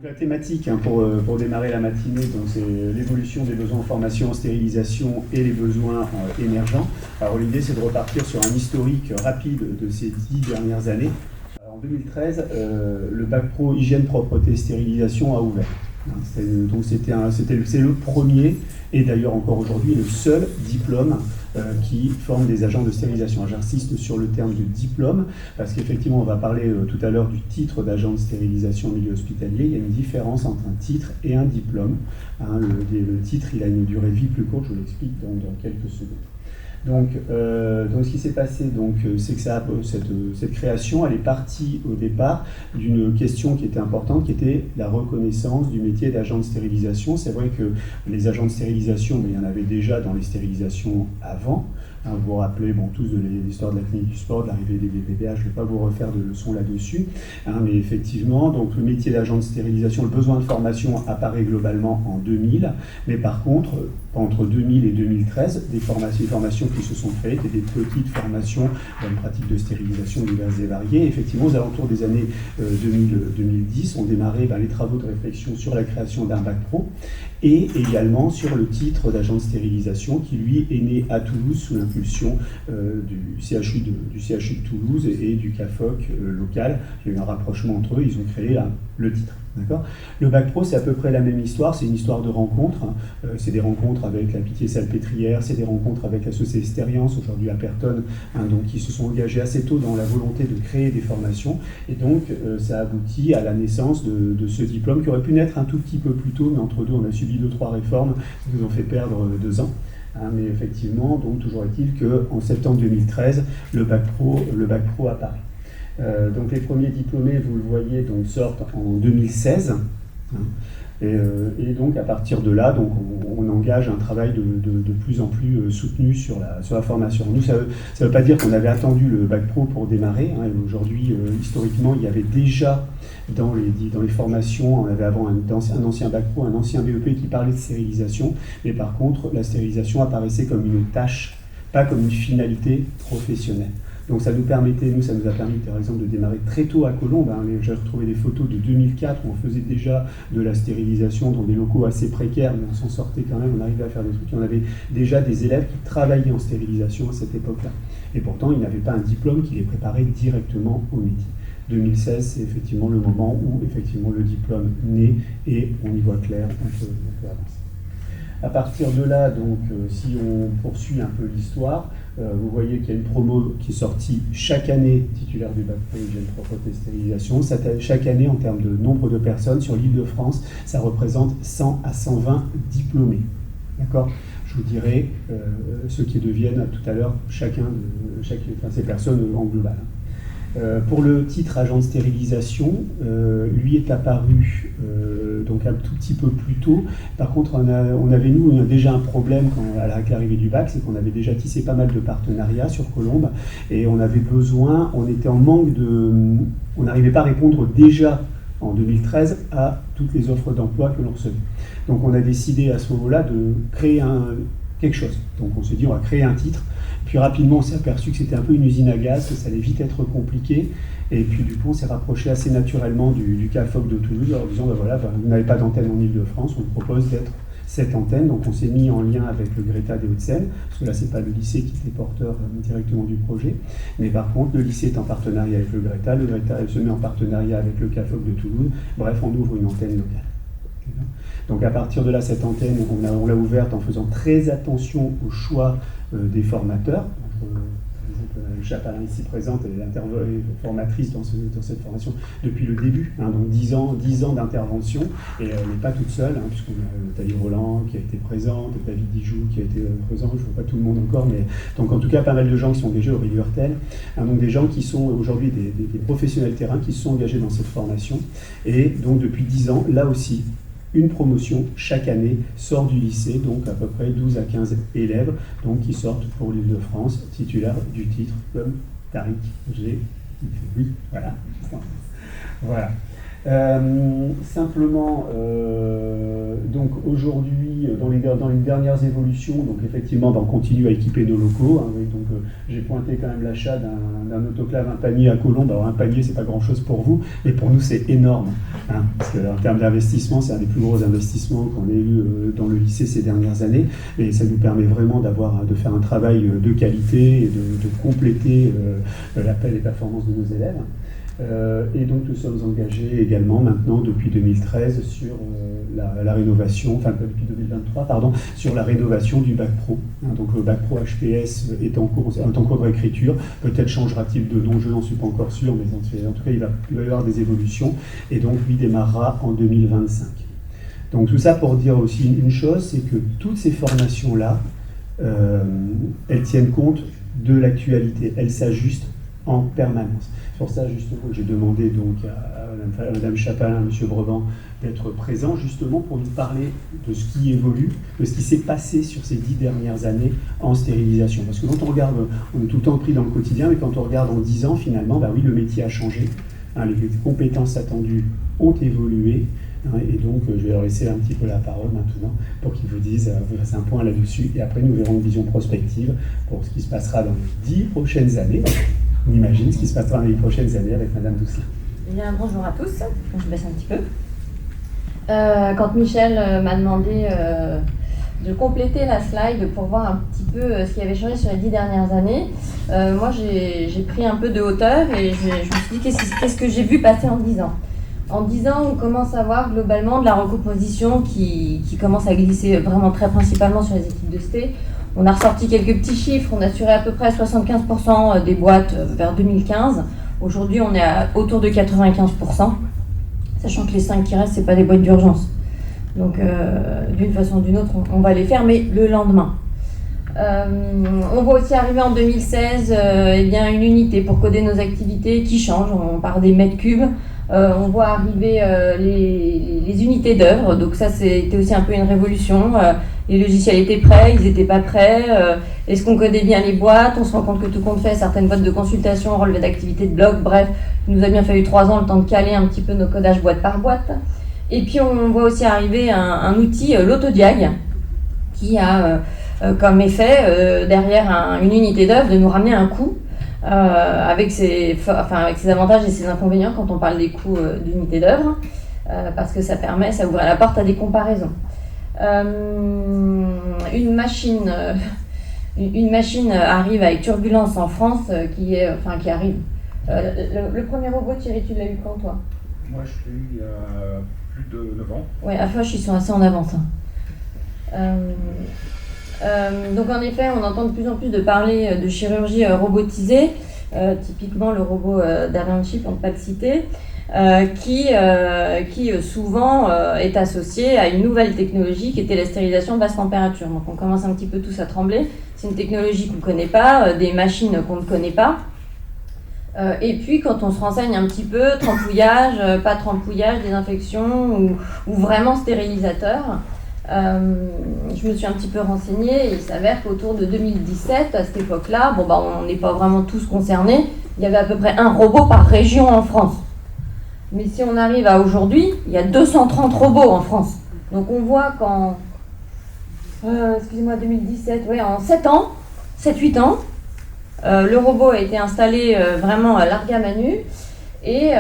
La thématique pour démarrer la matinée, c'est l'évolution des besoins en formation, en stérilisation et les besoins émergents. Alors l'idée c'est de repartir sur un historique rapide de ces 10 dernières années. Alors, en 2013, le bac pro hygiène, propreté, stérilisation a ouvert. Donc c'est le premier, et d'ailleurs encore aujourd'hui le seul diplôme qui forme des agents de stérilisation. J'insiste sur le terme de diplôme, parce qu'effectivement on va parler tout à l'heure du titre d'agent de stérilisation au milieu hospitalier. Il y a une différence entre un titre et un diplôme. Le titre il a une durée de vie plus courte, je vous l'explique dans quelques secondes. Donc ce qui s'est passé, c'est que cette création, elle est partie au départ d'une question qui était importante, qui était la reconnaissance du métier d'agent de stérilisation. C'est vrai que les agents de stérilisation, mais il y en avait déjà dans les stérilisations avant. Vous vous rappelez tous de l'histoire de la clinique du sport, de l'arrivée des VPPH, je ne vais pas vous refaire de leçons là-dessus. Mais effectivement, donc, le métier d'agent de stérilisation, le besoin de formation apparaît globalement en 2000. Mais par contre, entre 2000 et 2013, des formations qui se sont créées, des petites formations dans une pratique de stérilisation diverses et variées. Effectivement, aux alentours des années 2010, ont démarré les travaux de réflexion sur la création d'un bac pro et également sur le titre d'agent de stérilisation qui, lui, est né à Toulouse sous l'impulsion du CHU de Toulouse et du CAFOC local. Il y a eu un rapprochement entre eux, ils ont créé le titre. Le bac pro, c'est à peu près la même histoire, c'est une histoire de rencontres. C'est des rencontres avec la Pitié-Salpêtrière, c'est des rencontres avec la Société Stériance, aujourd'hui à Pertonne, qui se sont engagés assez tôt dans la volonté de créer des formations. Et donc, ça aboutit à la naissance de ce diplôme qui aurait pu naître un tout petit peu plus tôt, mais entre deux, on a subi 2-3 réformes qui nous ont fait perdre 2 ans. Mais effectivement, donc, toujours est-il qu'en septembre 2013, le bac pro apparaît. Donc les premiers diplômés, vous le voyez, sortent en 2016. Et donc à partir de là, on engage un travail de plus en plus soutenu sur la formation. Nous, ça ne veut pas dire qu'on avait attendu le bac pro pour démarrer. Aujourd'hui, historiquement, il y avait déjà dans les formations, on avait avant un ancien bac pro, un ancien BEP qui parlait de stérilisation. Mais par contre, la stérilisation apparaissait comme une tâche, pas comme une finalité professionnelle. Donc ça nous a permis par exemple de démarrer très tôt à Colombes. J'ai retrouvé des photos de 2004 où on faisait déjà de la stérilisation dans des locaux assez précaires, mais on s'en sortait quand même, on arrivait à faire des trucs. On avait déjà des élèves qui travaillaient en stérilisation à cette époque-là. Et pourtant, ils n'avaient pas un diplôme qui les préparait directement au métier. 2016, c'est effectivement le moment où effectivement le diplôme naît et on y voit clair, on peut avancer. À partir de là, si on poursuit un peu l'histoire, vous voyez qu'il y a une promo qui est sortie chaque année, titulaire du bac pro hygiène, propreté, stérilisation. Chaque année, en termes de nombre de personnes sur l'Île-de-France, ça représente 100 à 120 diplômés. D'accord ? Je vous dirai ceux qui deviennent tout à l'heure, ces personnes en global. Pour le titre agent de stérilisation, lui est apparu un tout petit peu plus tôt. Par contre, on avait déjà un problème à l'arrivée du bac, c'est qu'on avait déjà tissé pas mal de partenariats sur Colombes et on avait besoin, on était en manque on n'arrivait pas à répondre déjà en 2013 à toutes les offres d'emploi que l'on recevait. Donc on a décidé à ce moment-là de créer quelque chose. Donc on s'est dit on va créer un titre. Puis rapidement, on s'est aperçu que c'était un peu une usine à gaz, que ça allait vite être compliqué. Et puis du coup, on s'est rapproché assez naturellement du CAFOC de Toulouse en disant, vous n'avez pas d'antenne en Ile-de-France, on vous propose d'être cette antenne. Donc on s'est mis en lien avec le Greta des Hauts-de-Seine, parce que là, c'est pas le lycée qui était porteur directement du projet. Mais par contre, le lycée est en partenariat avec le Greta se met en partenariat avec le CAFOC de Toulouse. Bref, on ouvre une antenne locale. Donc à partir de là, cette antenne, on l'a ouverte en faisant très attention au choix des formateurs. Par exemple, Chapalin ici présente est formatrice dans cette formation depuis le début, donc 10 ans d'intervention, et elle n'est pas toute seule, puisqu'on a Taï Roland qui a été présente, David Dijoux qui a été présent, je ne vois pas tout le monde encore, mais donc en tout cas pas mal de gens qui sont engagés, Aurélie Hurtel, donc des gens qui sont aujourd'hui des professionnels terrain qui se sont engagés dans cette formation, et donc depuis 10 ans, là aussi, une promotion chaque année sort du lycée, donc à peu près 12 à 15 élèves qui sortent pour l'Île-de-France, titulaires du titre comme Tariq G. Oui, voilà. Voilà. Simplement, donc aujourd'hui, aujourd'hui, dans les dernières évolutions, donc effectivement, on continue à équiper nos locaux. Hein, oui, donc j'ai pointé quand même l'achat d'un autoclave, un panier à Colombes. Alors un panier, c'est pas grand-chose pour vous, mais pour nous, c'est énorme. Hein, parce qu'en termes d'investissement, c'est un des plus gros investissements qu'on ait eu dans le lycée ces dernières années. Et ça nous permet vraiment de faire un travail de qualité et de compléter l'appel et performance de nos élèves. Et donc nous sommes engagés également maintenant depuis 2013 sur la rénovation, enfin depuis 2023 pardon, sur la rénovation du bac pro. Hein, donc le bac pro HPS est en cours de réécriture, peut-être changera-t-il de nom, je n'en suis pas encore sûr, mais en tout cas il va y avoir des évolutions et donc lui démarrera en 2025. Donc tout ça pour dire aussi une chose, c'est que toutes ces formations-là, elles tiennent compte de l'actualité, elles s'ajustent en permanence. Pour ça, justement, j'ai demandé donc à Mme Chapin, à M. Breban d'être présents justement pour nous parler de ce qui évolue, de ce qui s'est passé sur ces 10 dernières années en stérilisation. Parce que quand on regarde, on est tout le temps pris dans le quotidien, mais quand on regarde en 10 ans, finalement, oui, le métier a changé, hein, les compétences attendues ont évolué, hein, et donc je vais leur laisser un petit peu la parole maintenant pour qu'ils vous disent, vous fassez un point là-dessus, et après nous verrons une vision prospective pour ce qui se passera dans les 10 prochaines années. On imagine ce qui se passera dans les prochaines années avec Madame Doucelin. Bien, bonjour à tous. Je baisse un petit peu. Quand Michel m'a demandé de compléter la slide pour voir un petit peu ce qui avait changé sur les 10 dernières années, moi j'ai pris un peu de hauteur et je me suis dit qu'est-ce que j'ai vu passer en 10 ans. En 10 ans, on commence à voir globalement de la recomposition qui commence à glisser vraiment très principalement sur les équipes de ST. On a ressorti quelques petits chiffres, on assurait à peu près 75% des boîtes vers 2015. Aujourd'hui, on est autour de 95%, sachant que les 5 qui restent, ce n'est pas des boîtes d'urgence. Donc, d'une façon ou d'une autre, on va les faire, mais le lendemain. On voit aussi arriver en 2016 une unité pour coder nos activités qui change. On part des mètres cubes. On voit arriver les unités d'œuvre, donc ça c'était aussi un peu une révolution. Les logiciels étaient prêts, ils n'étaient pas prêts. Est-ce qu'on codait bien les boîtes? On se rend compte que tout compte fait, certaines boîtes de consultation, relevé d'activité de blog, bref, il nous a bien fallu 3 ans le temps de caler un petit peu nos codages boîte par boîte. Et puis on voit aussi arriver un outil, l'autodiag, qui a comme effet, derrière une unité d'œuvre, de nous ramener un coût. Avec ses avantages et ses inconvénients quand on parle des coûts d'unité d'œuvre, parce que ça ouvre la porte à des comparaisons. Une machine arrive avec turbulence en France qui arrive. Le premier robot, Thierry, tu l'as eu quand, toi? Moi, je l'ai eu il y a plus de 9 ans. Oui, à Foch, ils sont assez en avance. Donc en effet, on entend de plus en plus de parler de chirurgie robotisée, typiquement le robot d'Avinci, pour ne pas le citer, qui souvent est associé à une nouvelle technologie qui était la stérilisation basse température. Donc on commence un petit peu tous à trembler. C'est une technologie qu'on ne connaît pas, des machines qu'on ne connaît pas. Et puis quand on se renseigne un petit peu, trempouillage, pas trempouillage, désinfection ou vraiment stérilisateur, je me suis un petit peu renseignée et il s'avère qu'autour de 2017, à cette époque-là, on n'est pas vraiment tous concernés, il y avait à peu près un robot par région en France. Mais si on arrive à aujourd'hui, il y a 230 robots en France. Donc on voit qu'en 2017, en 7-8 ans, le robot a été installé vraiment à larga manu. Et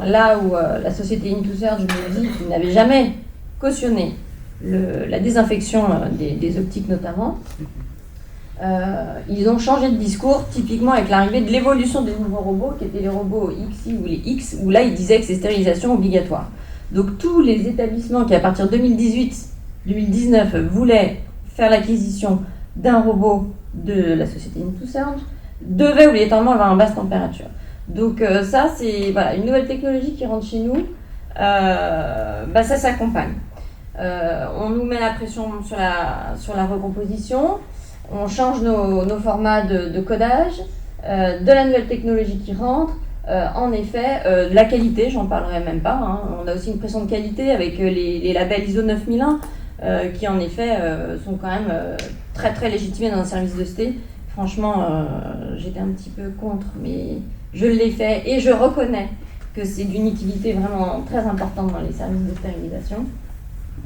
là où la société Intusurge me dit qu'ils n'avaient jamais cautionné la désinfection des optiques notamment, ils ont changé de discours, typiquement avec l'arrivée de l'évolution des nouveaux robots, qui étaient les robots XI ou les X, où là ils disaient que c'est stérilisation obligatoire. Donc tous les établissements qui à partir de 2018-2019 voulaient faire l'acquisition d'un robot de la société Intusurge devaient obligatoirement avoir une basse température. Donc ça c'est une nouvelle technologie qui rentre chez nous, ça s'accompagne. On nous met la pression sur la recomposition, on change nos formats de codage, de la nouvelle technologie qui rentre, en effet, de la qualité, j'en parlerai même pas, hein. On a aussi une pression de qualité avec les labels ISO 9001 qui en effet sont quand même très très légitimés dans un service de ST. Franchement, j'étais un petit peu contre, mais je l'ai fait et je reconnais que c'est d'une utilité vraiment très importante dans les services de stérilisation.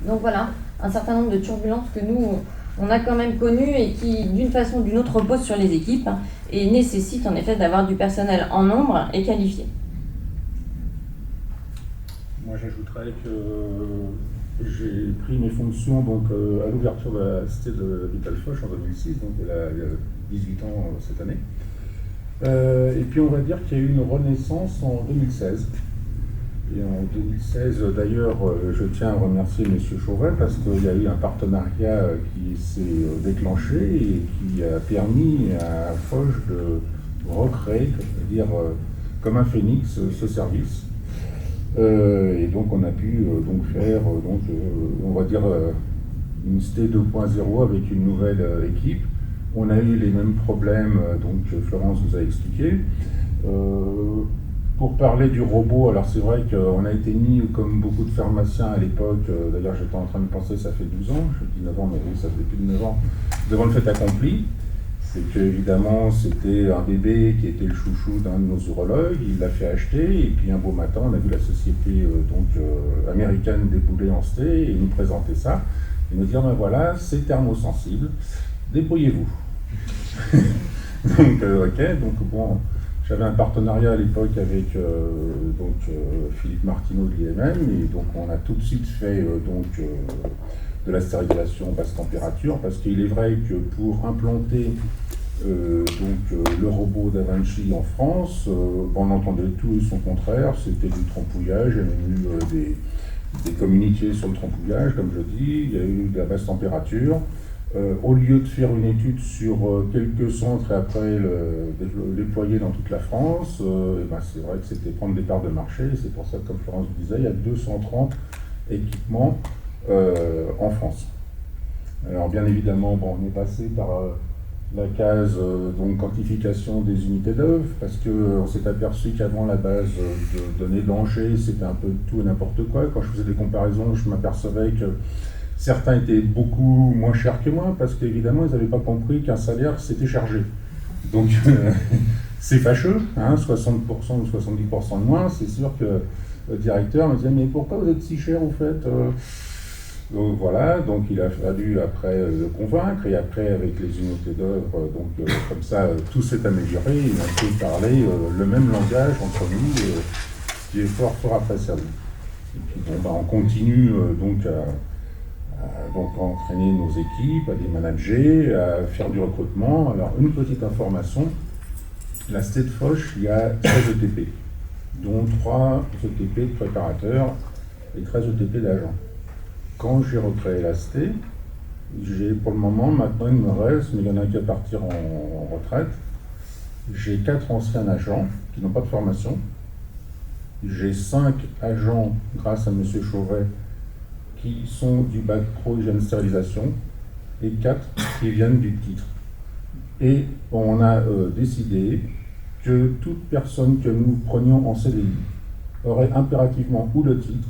Donc voilà, un certain nombre de turbulences que nous, on a quand même connues et qui, d'une façon ou d'une autre, reposent sur les équipes et nécessitent en effet d'avoir du personnel en nombre et qualifié. Moi, j'ajouterais que j'ai pris mes fonctions donc, à l'ouverture de la cité de Vital-Foch en 2006, donc il y a 18 ans cette année. Et puis on va dire qu'il y a eu une renaissance en 2016. Et en 2016, d'ailleurs, je tiens à remercier M. Chauvet parce qu'il y a eu un partenariat qui s'est déclenché et qui a permis à Foch de recréer, c'est-à-dire comme un phénix, ce service. Et donc on a pu donc faire, on va dire, une ST 2.0 avec une nouvelle équipe. On a eu les mêmes problèmes, donc Florence vous a expliqué. Pour parler du robot, alors c'est vrai qu'on a été mis comme beaucoup de pharmaciens à l'époque, d'ailleurs j'étais en train de penser, ça fait 12 ans, je dis 9 ans, mais oui, ça fait plus de 9 ans, devant le fait accompli. C'est qu'évidemment, c'était un bébé qui était le chouchou d'un de nos urologues, il l'a fait acheter, et puis un beau matin, on a vu la société américaine débouler en ST et nous présenter ça, et nous dire, ben voilà, c'est thermosensible, débrouillez-vous. Donc, donc bon, j'avais un partenariat à l'époque avec Philippe Martineau de l'IMM, et donc on a tout de suite fait de la stérilisation basse température, parce qu'il est vrai que pour implanter le robot Da Vinci en France, on entendait tout et son contraire, c'était du trompouillage, il y a même eu des communiqués sur le trompouillage, comme je dis, il y a eu de la basse température. Au lieu de faire une étude sur quelques centres et après le déployer dans toute la France, c'est vrai que c'était prendre des parts de marché, et c'est pour ça que, comme Florence vous disait, il y a 230 équipements en France. Alors bien évidemment, on est passé par la case quantification des unités d'œuvre, parce qu'on s'est aperçu qu'avant la base de données d'Angers, c'était un peu tout et n'importe quoi. Quand je faisais des comparaisons, je m'apercevais que certains étaient beaucoup moins chers que moi, parce qu'évidemment, ils n'avaient pas compris qu'un salaire, c'était chargé. Donc, c'est fâcheux, 60% ou 70% de moins. C'est sûr que le directeur me disait, mais pourquoi vous êtes si cher, au fait Donc voilà, donc il a fallu après le convaincre, et après, avec les unités d'œuvre, comme ça, tout s'est amélioré. Il a pu parler le même langage entre nous, qui est fort, fort appréciable. Et puis, on continue à entraîner nos équipes, à les manager, à faire du recrutement. Alors, une petite information, la ST de Foch, il y a 13 ETP, dont 3 ETP de préparateurs et 13 ETP d'agents. Quand j'ai recréé la ST, j'ai pour le moment, maintenant il me reste, mais il y en a qui à partir en retraite, j'ai 4 anciens agents qui n'ont pas de formation, j'ai 5 agents, grâce à M. Chauvet, qui sont du bac pro hygiène stérilisation, et 4 qui viennent du titre. Et on a décidé que toute personne que nous prenions en CDI aurait impérativement ou le titre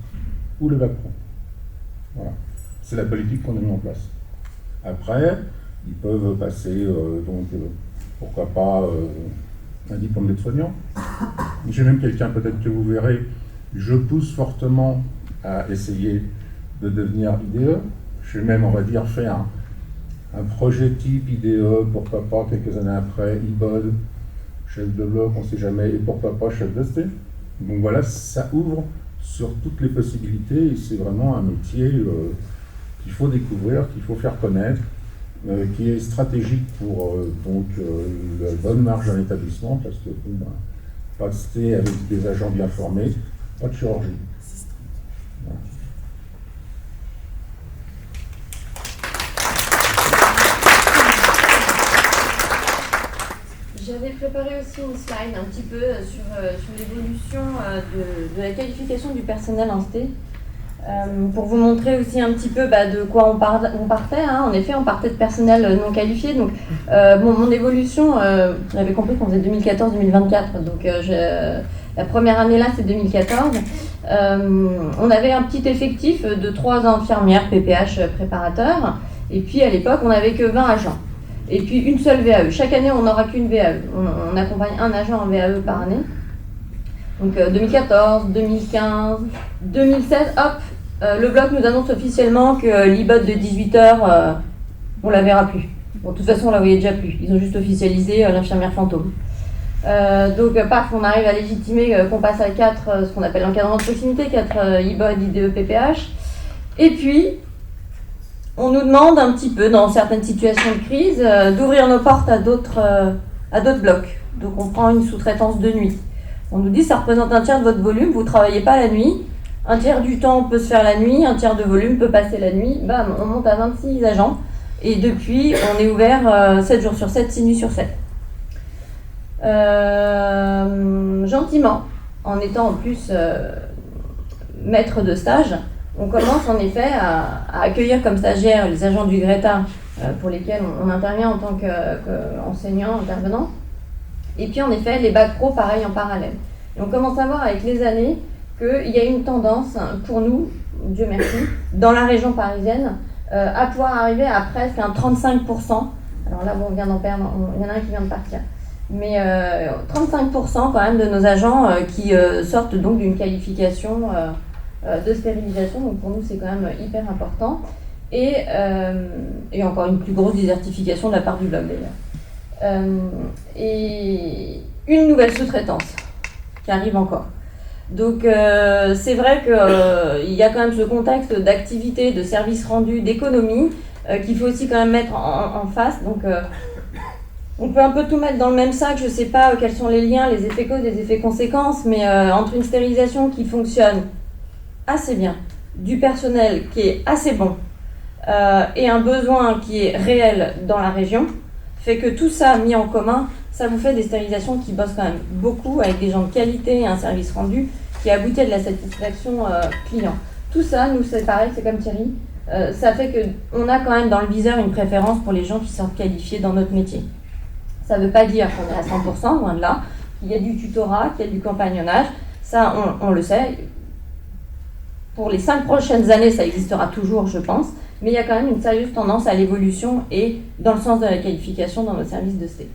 ou le bac pro. Voilà. C'est la politique qu'on a mis en place. Après, ils peuvent passer, pourquoi pas, un diplôme d'aide-soignant. J'ai même quelqu'un, peut-être que vous verrez, je pousse fortement à essayer de devenir IDE. J'ai même, on va dire, fait un projet type IDE, pourquoi pas, quelques années après, IBOD, chef de bloc, on ne sait jamais, et pourquoi pas chef de ST. Donc voilà, ça ouvre sur toutes les possibilités, et c'est vraiment un métier qu'il faut découvrir, qu'il faut faire connaître, qui est stratégique pour la bonne marge d'un établissement, parce que pas de ST avec des agents bien formés, pas de chirurgie. Voilà. J'avais préparé aussi une slide un petit peu sur l'évolution de la qualification du personnel en ST, pour vous montrer aussi un petit peu de quoi on partait. En effet, on partait de personnel non qualifié. Donc, mon évolution, j'avais compris qu'on faisait 2014-2024. Donc, la première année là, c'est 2014. On avait un petit effectif de 3 infirmières PPH préparateurs. Et puis, à l'époque, on n'avait que 20 agents. Et puis une seule VAE. Chaque année, on n'aura qu'une VAE. On accompagne un agent en VAE par année. Donc 2014, 2015, 2016, hop, Le bloc nous annonce officiellement que l'e-bot de 18h, on la verra plus. Bon, de toute façon, on la voyait déjà plus. Ils ont juste officialisé l'infirmière fantôme. Donc, paf, on arrive à légitimer qu'on passe à 4, ce qu'on appelle l'encadrement de proximité, 4 e-bot, IDE, PPH. Et puis, on nous demande un petit peu, dans certaines situations de crise, d'ouvrir nos portes à d'autres blocs. Donc, on prend une sous-traitance de nuit. On nous dit ça représente un tiers de votre volume, vous ne travaillez pas la nuit. Un tiers du temps peut se faire la nuit, un tiers de volume peut passer la nuit. Bam, on monte à 26 agents. Et depuis, on est ouvert 7 jours sur 7, 6 nuits sur 7. Gentiment, en étant en plus maître de stage, on commence en effet à accueillir comme stagiaires les agents du Greta pour lesquels on intervient en tant qu'enseignant, intervenant. Et puis en effet, les bacs pro, pareil, en parallèle. Et on commence à voir avec les années qu'il y a une tendance pour nous, Dieu merci, dans la région parisienne, à pouvoir arriver à presque un 35%. Alors là, bon, on vient d'en perdre, il y en a un qui vient de partir. Mais 35% quand même de nos agents qui sortent donc d'une qualification de stérilisation. Donc pour nous, c'est quand même hyper important. Et encore une plus grosse désertification de la part du bloc d'ailleurs. Et une nouvelle sous-traitance qui arrive encore. Donc c'est vrai qu'il y a quand même ce contexte d'activité, de services rendus, d'économie qu'il faut aussi quand même mettre en face. Donc on peut un peu tout mettre dans le même sac, je ne sais pas quels sont les liens, les effets causes, les effets conséquences, mais entre une stérilisation qui fonctionne assez bien, du personnel qui est assez bon et un besoin qui est réel dans la région, fait que tout ça mis en commun, ça vous fait des stérilisations qui bossent quand même beaucoup avec des gens de qualité et un service rendu qui aboutit à de la satisfaction client. Tout ça, nous c'est pareil, c'est comme Thierry, ça fait qu'on a quand même dans le viseur une préférence pour les gens qui sont qualifiés dans notre métier. Ça ne veut pas dire qu'on est à 100%, loin de là. Il y a du tutorat, qu'il y a du compagnonnage, ça on le sait. Pour les 5 prochaines années, ça existera toujours, je pense, mais il y a quand même une sérieuse tendance à l'évolution et dans le sens de la qualification dans nos services de ST.